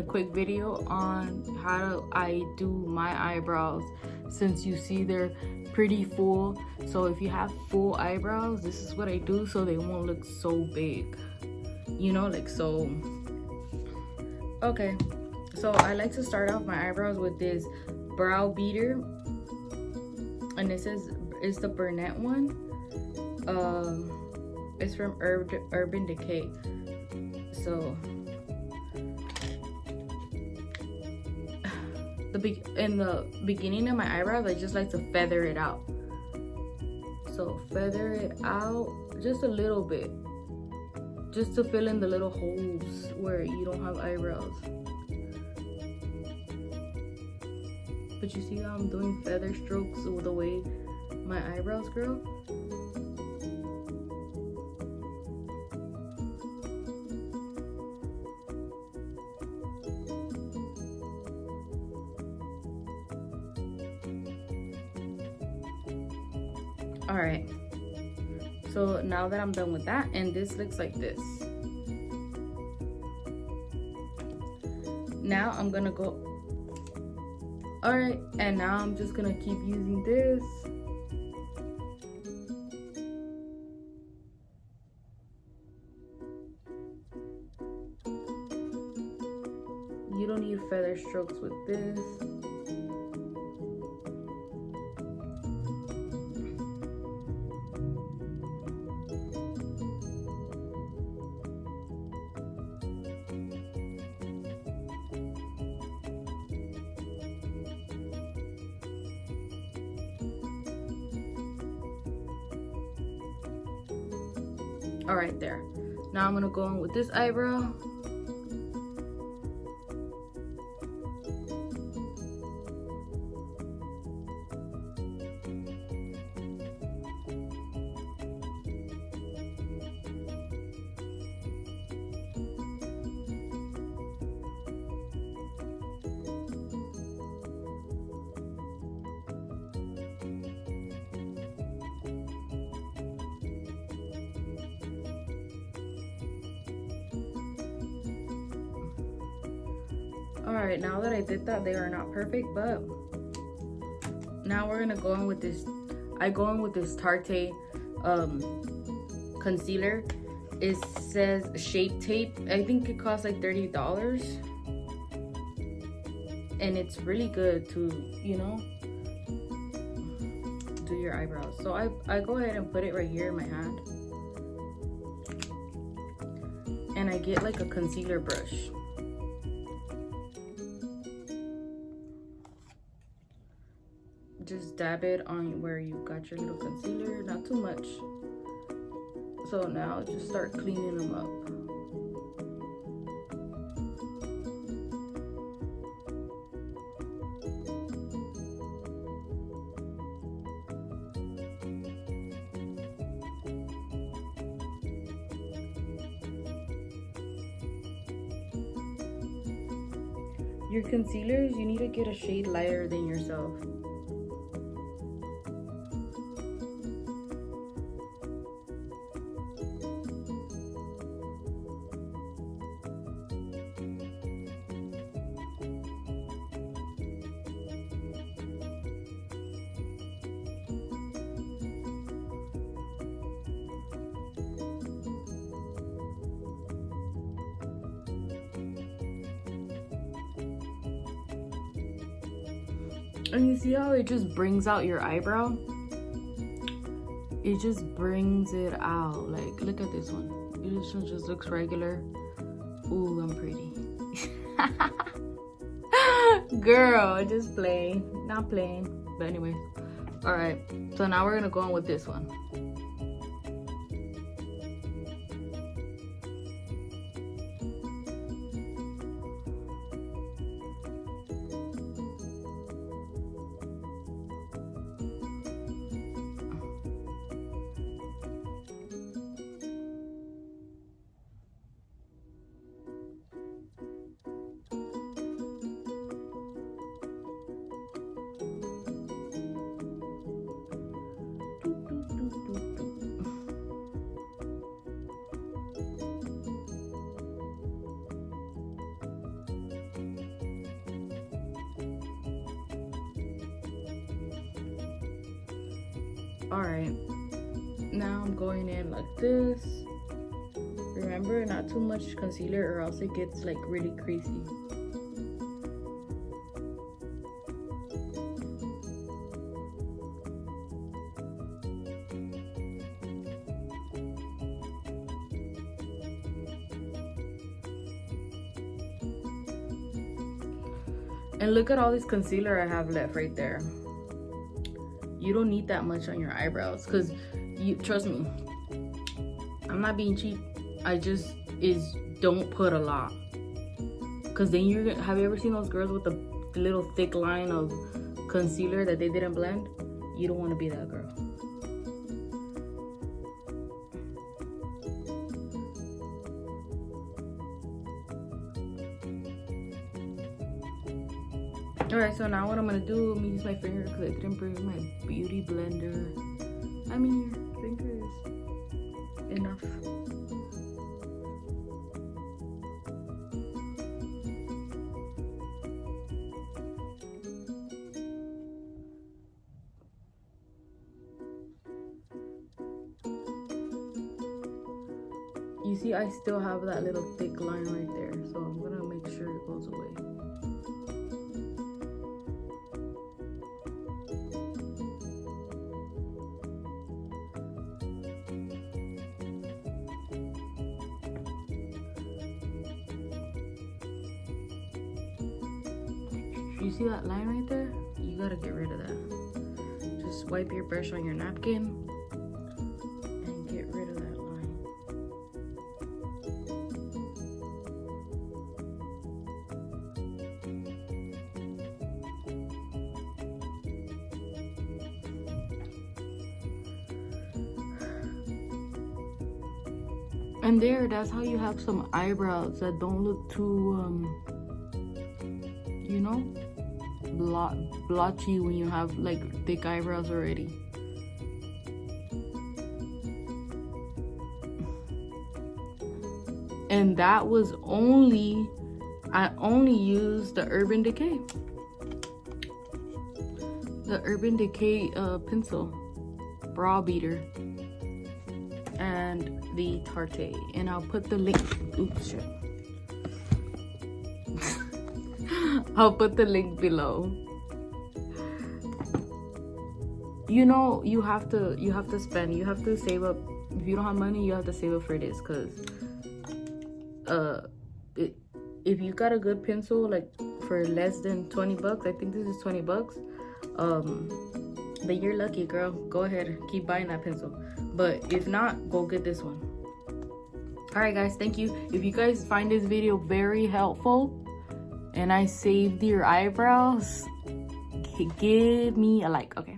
quick video on how I do my eyebrows, since you see they're pretty full. So if you have full eyebrows, this is what I do so they won't look so big, you know, like so. Okay, so I like to start off my eyebrows with this brow beater, and this is the Burnett one. It's from Urban Decay. So in the beginning of my eyebrows, I just like to feather it out. So feather it out just a little bit, just to fill in the little holes where you don't have eyebrows. But you see how I'm doing feather strokes with the way my eyebrows grow? All right, so now that I'm done with that, and this looks like this. Now I'm gonna go, all right, and now I'm just gonna keep using this. You don't need feather strokes with this. All right, there. Now I'm gonna go in with this eyebrow. All right, now that I did that, they are not perfect, but now we're gonna go in with this. I go in with this Tarte concealer. It says Shape Tape. I think it costs like $30, and it's really good to, you know, do your eyebrows. So I go ahead and put it right here in my hand, and I get like a concealer brush. Just dab it on where you got your little concealer, not too much. So now just start cleaning them up. Your concealers, you need to get a shade lighter than yourself. And you see how it just brings out your eyebrow? It just brings it out. Like, look at this one. This one just looks regular. Ooh, I'm pretty. Girl, just playing. Not playing. But anyway. Alright, so now we're gonna go on with this one. All right, now I'm going in like this. Remember, not too much concealer or else it gets like really creasy. And look at all this concealer I have left right there. You don't need that much on your eyebrows, because you trust me, I'm not being cheap. I just don't put a lot, because then you're gonna, have you ever seen those girls with the little thick line of concealer that they didn't blend? You don't want to be that girl. Alright, so now what I'm gonna do, I'm gonna use my finger because I didn't bring my beauty blender. I mean, your finger is enough. You see, I still have that little thick line right there, so I'm gonna make sure it goes away. You see that line right there? You gotta get rid of that. Just wipe your brush on your napkin and get rid of that line. And there, that's how you have some eyebrows that don't look too, you know, blotchy when you have like thick eyebrows already. And that was I only used the Urban Decay. The Urban Decay pencil, brow beater, and the Tarte. And I'll put the link, oops, shit. I'll put the link below. You know, you have to spend, you have to save up. If you don't have money, you have to save up for this, because if you got a good pencil like for less than 20 bucks, I think this is 20 bucks, then you're lucky, girl. Go ahead, keep buying that pencil. But if not, go get this one. All right, guys, thank you. If you guys find this video very helpful and I saved your eyebrows, give me a like. Okay.